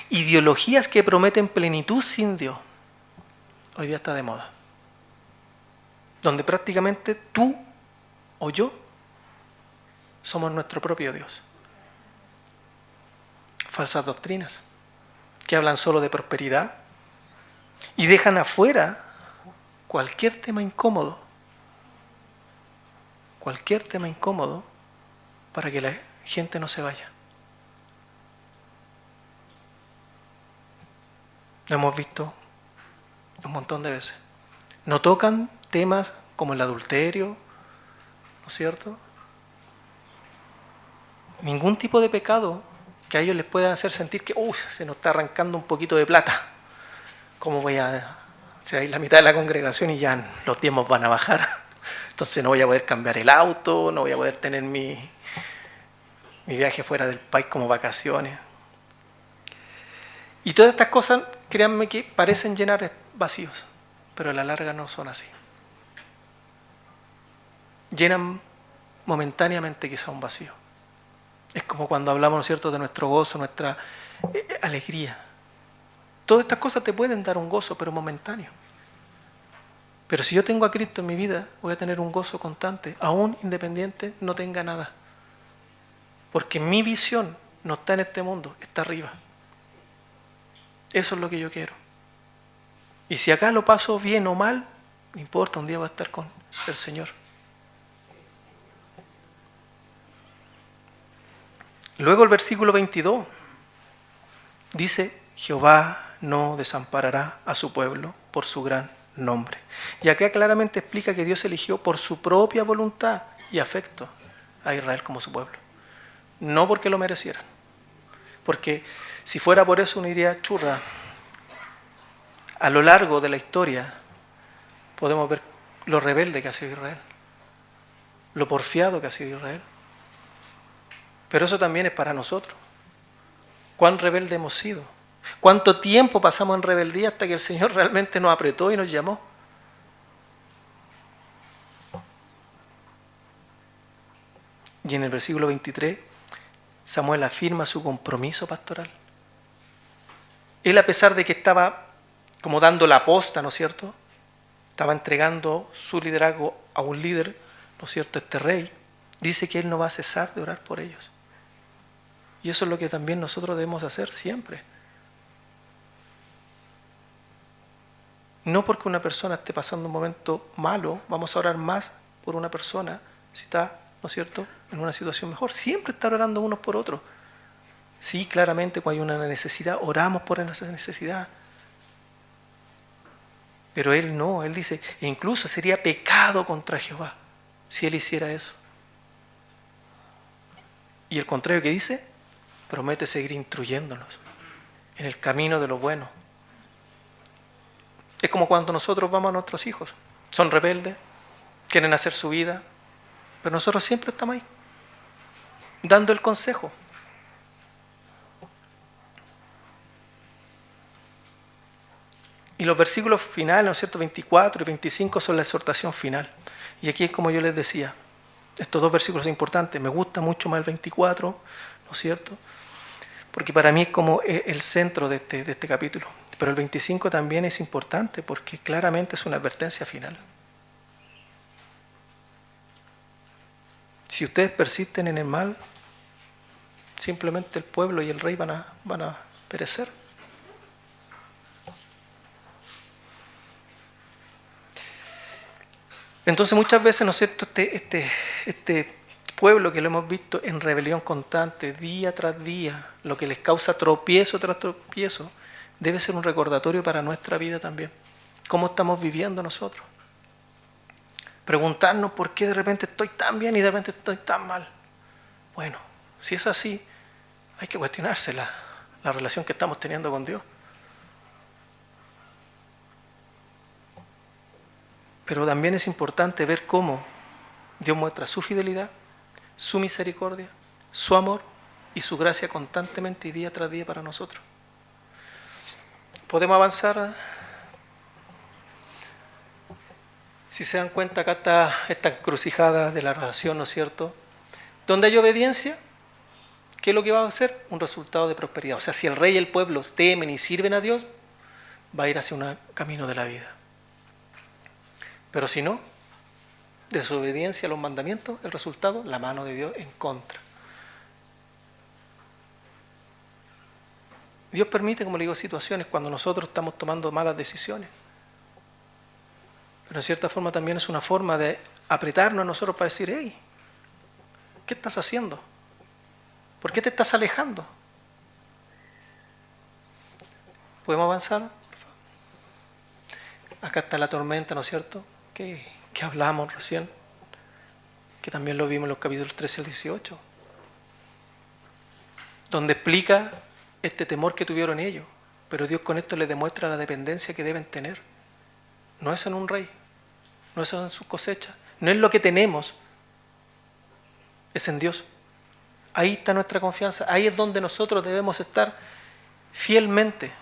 Ideologías que prometen plenitud sin Dios. Hoy día está de moda. Donde prácticamente tú o yo somos nuestro propio Dios. Falsas doctrinas que hablan solo de prosperidad y dejan afuera cualquier tema incómodo. Cualquier tema incómodo para que la gente no se vaya. Lo hemos visto un montón de veces. No tocan temas como el adulterio, ¿no es cierto? Ningún tipo de pecado que a ellos les pueda hacer sentir que se nos está arrancando un poquito de plata. ¿Cómo voy a ser ahí la mitad de la congregación y ya los diezmos van a bajar? Entonces no voy a poder cambiar el auto, no voy a poder tener mi viaje fuera del país como vacaciones. Y todas estas cosas, créanme que parecen llenar vacíos, pero a la larga no son así. llenan momentáneamente quizá un vacío. Es como cuando hablamos, ¿no es cierto?, de nuestro gozo, nuestra alegría. Todas estas cosas te pueden dar un gozo, pero momentáneo. Pero si yo tengo a Cristo en mi vida, voy a tener un gozo constante, aún independiente no tenga nada. Porque mi visión no está en este mundo, está arriba. Eso es lo que yo quiero. Y si acá lo paso bien o mal, no importa, un día voy a estar con el Señor. Luego el versículo 22 dice: Jehová no desamparará a su pueblo por su gran nombre. Y acá claramente explica que Dios eligió por su propia voluntad y afecto a Israel como su pueblo. No porque lo merecieran. Porque si fuera por eso uno diría, churra, a lo largo de la historia podemos ver lo rebelde que ha sido Israel, lo porfiado que ha sido Israel. Pero eso también es para nosotros. ¿Cuán rebelde hemos sido? ¿Cuánto tiempo pasamos en rebeldía hasta que el Señor realmente nos apretó y nos llamó? Y en el versículo 23, Samuel afirma su compromiso pastoral. Él, a pesar de que estaba como dando la posta, ¿no es cierto?, estaba entregando su liderazgo a un líder, ¿no es cierto?, este rey, dice que él no va a cesar de orar por ellos. Y eso es lo que también nosotros debemos hacer siempre. No porque una persona esté pasando un momento malo, vamos a orar más por una persona si está, ¿no es cierto?, en una situación mejor. Siempre estar orando unos por otros. Sí, claramente cuando hay una necesidad, oramos por esa necesidad. Pero él no, él dice, e incluso sería pecado contra Jehová si él hiciera eso. Y el contrario que dice, promete seguir instruyéndonos en el camino de lo bueno. Es como cuando nosotros vamos a nuestros hijos, son rebeldes, quieren hacer su vida, pero nosotros siempre estamos ahí, dando el consejo. Y los versículos finales, ¿no es cierto?, 24 y 25 son la exhortación final. Y aquí es como yo les decía, estos dos versículos son importantes. Me gusta mucho más el 24, ¿no es cierto?, porque para mí es como el centro de este capítulo. Pero el 25 también es importante porque claramente es una advertencia final. Si ustedes persisten en el mal, simplemente el pueblo y el rey van a perecer. Entonces muchas veces, ¿no es cierto?, este pueblo que lo hemos visto en rebelión constante, día tras día, lo que les causa tropiezo tras tropiezo, debe ser un recordatorio para nuestra vida también. ¿Cómo estamos viviendo nosotros? Preguntarnos por qué de repente estoy tan bien y de repente estoy tan mal. Bueno, si es así, hay que cuestionarse la relación que estamos teniendo con Dios. Pero también es importante ver cómo Dios muestra su fidelidad, su misericordia, su amor y su gracia constantemente y día tras día para nosotros. ¿Podemos avanzar? Si se dan cuenta, acá está esta encrucijada de la relación, ¿no es cierto? Donde hay obediencia, ¿qué es lo que va a hacer? Un resultado de prosperidad. O sea, si el rey y el pueblo temen y sirven a Dios, va a ir hacia un camino de la vida. Pero si no, desobediencia a los mandamientos, el resultado, la mano de Dios en contra. Dios permite, como le digo, situaciones cuando nosotros estamos tomando malas decisiones. Pero en cierta forma también es una forma de apretarnos a nosotros para decir, hey, ¿qué estás haciendo? ¿Por qué te estás alejando? ¿Podemos avanzar? Acá está la tormenta, ¿no es cierto?, que hablamos recién, que también lo vimos en los capítulos 13 al 18, donde explica este temor que tuvieron ellos, pero Dios con esto les demuestra la dependencia que deben tener. No es en un rey, no es en sus cosechas, no es lo que tenemos, es en Dios. Ahí está nuestra confianza, ahí es donde nosotros debemos estar fielmente.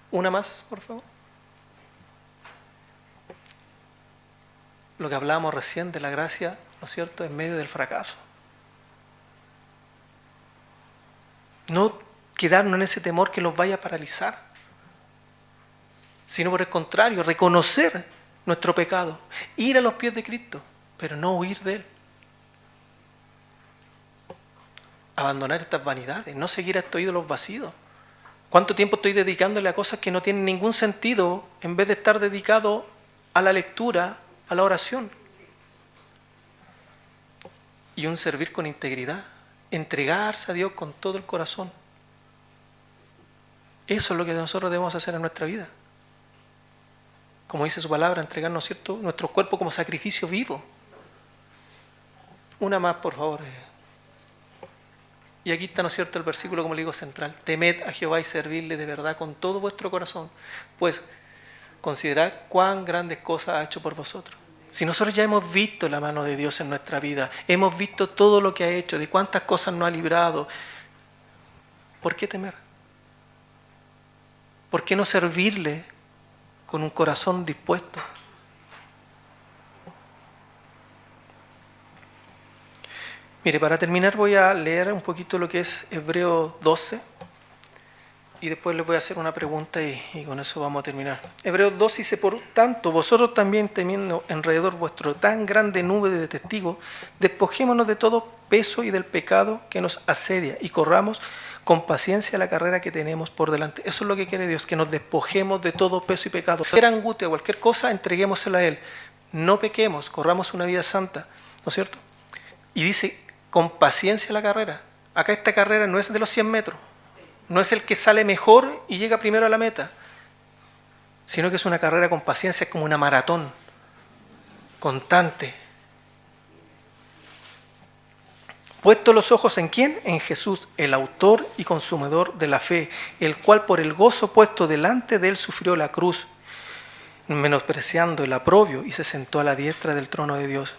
Una más, por favor. lo que hablábamos recién de la gracia, ¿no es cierto?, en medio del fracaso. No quedarnos en ese temor que los vaya a paralizar, sino por el contrario, reconocer nuestro pecado, ir a los pies de Cristo, pero no huir de Él. Abandonar estas vanidades, no seguir a estos ídolos vacíos. ¿Cuánto tiempo estoy dedicándole a cosas que no tienen ningún sentido en vez de estar dedicado a la lectura, a la oración? Y un servir con integridad, entregarse a Dios con todo el corazón. Eso es lo que nosotros debemos hacer en nuestra vida. Como dice su palabra, entregarnos, ¿cierto?, nuestro cuerpo como sacrificio vivo. Una más, por favor. Y aquí está, ¿no es cierto?, el versículo, como le digo, central. Temed a Jehová y servidle de verdad con todo vuestro corazón, pues considerad cuán grandes cosas ha hecho por vosotros. Si nosotros ya hemos visto la mano de Dios en nuestra vida, hemos visto todo lo que ha hecho, de cuántas cosas nos ha librado, ¿por qué temer? ¿Por qué no servirle con un corazón dispuesto? Mire, para terminar voy a leer un poquito lo que es Hebreos 12 y después les voy a hacer una pregunta y con eso vamos a terminar. Hebreos 12 dice: por tanto, vosotros también, temiendo alrededor vuestro tan grande nube de testigos, despojémonos de todo peso y del pecado que nos asedia y corramos con paciencia la carrera que tenemos por delante. Eso es lo que quiere Dios, que nos despojemos de todo peso y pecado. Cualquier angustia, cualquier cosa, entreguémosela a Él. No pequemos, corramos una vida santa, ¿no es cierto? Y dice, con paciencia la carrera. Acá esta carrera no es de los 100 metros, no es el que sale mejor y llega primero a la meta, sino que es una carrera con paciencia, es como una maratón constante. Puesto los ojos ¿en quién? En Jesús, el autor y consumador de la fe, el cual por el gozo puesto delante de él sufrió la cruz, menospreciando el oprobio, y se sentó a la diestra del trono de Dios.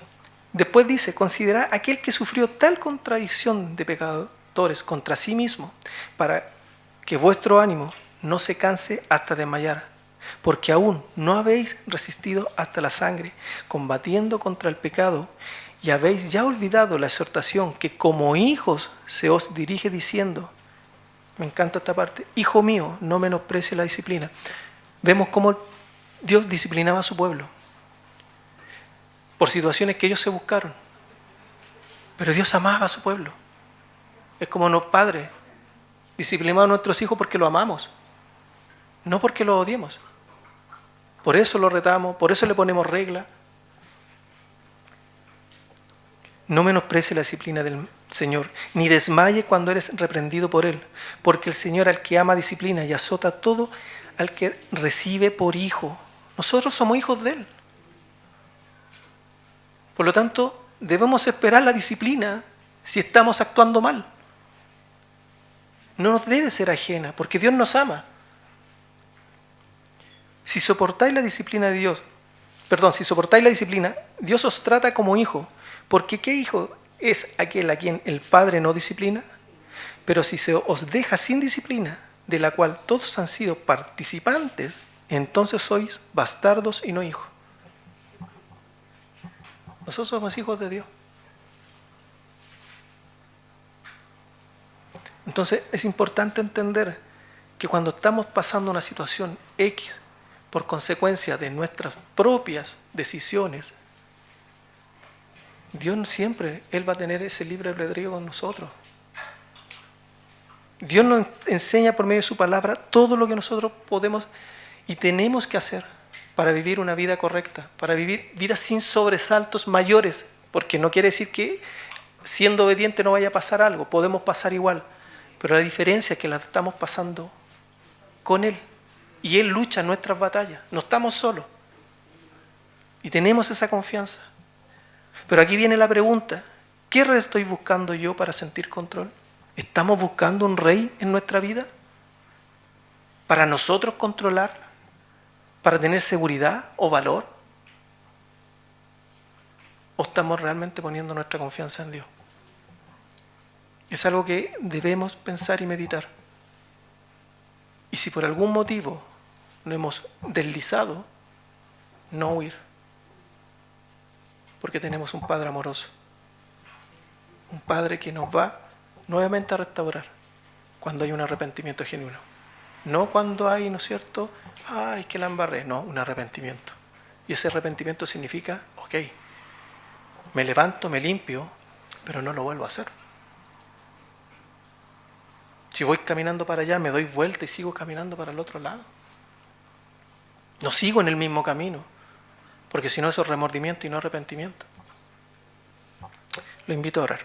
Después dice, considerad aquel que sufrió tal contradicción de pecadores contra sí mismo, para que vuestro ánimo no se canse hasta desmayar, porque aún no habéis resistido hasta la sangre, combatiendo contra el pecado, y habéis ya olvidado la exhortación que como hijos se os dirige diciendo, me encanta esta parte, hijo mío, no menosprecie la disciplina. Vemos cómo Dios disciplinaba a su pueblo por situaciones que ellos se buscaron, pero Dios amaba a su pueblo. Es como los padres, disciplinamos a nuestros hijos porque lo amamos, no porque lo odiemos. Por eso lo retamos, por eso le ponemos reglas. No menosprecie la disciplina del Señor, ni desmaye cuando eres reprendido por Él, porque el Señor al que ama disciplina y azota a todo al que recibe por hijo. Nosotros somos hijos de Él. Por lo tanto, debemos esperar la disciplina si estamos actuando mal. No nos debe ser ajena, porque Dios nos ama. Si soportáis la disciplina de Dios, si soportáis la disciplina, Dios os trata como hijo. Porque ¿qué hijo es aquel a quien el Padre no disciplina? Pero si se os deja sin disciplina, de la cual todos han sido participantes, entonces sois bastardos y no hijos. Nosotros somos hijos de Dios. Entonces es importante entender que cuando estamos pasando una situación X por consecuencia de nuestras propias decisiones, Dios siempre, Él va a tener ese libre albedrío con nosotros. Dios nos enseña por medio de su palabra todo lo que nosotros podemos y tenemos que hacer para vivir una vida correcta, para vivir vidas sin sobresaltos mayores, porque no quiere decir que siendo obediente no vaya a pasar algo, podemos pasar igual, pero la diferencia es que la estamos pasando con Él y Él lucha nuestras batallas, no estamos solos y tenemos esa confianza. Pero aquí viene la pregunta, ¿qué rey estoy buscando yo para sentir control? ¿Estamos buscando un rey en nuestra vida? ¿Para nosotros controlarla? ¿Para tener seguridad o valor? ¿O estamos realmente poniendo nuestra confianza en Dios? Es algo que debemos pensar y meditar. Y si por algún motivo nos hemos deslizado, no huir. Porque tenemos un Padre amoroso. Un Padre que nos va nuevamente a restaurar cuando hay un arrepentimiento genuino. No cuando hay, ¿no es cierto? Ay, que la embarré. No, un arrepentimiento. Y ese arrepentimiento significa, ok, me levanto, me limpio, pero no lo vuelvo a hacer. Si voy caminando para allá, me doy vuelta y sigo caminando para el otro lado. No sigo en el mismo camino, porque si no eso es remordimiento y no arrepentimiento. Lo invito a orar.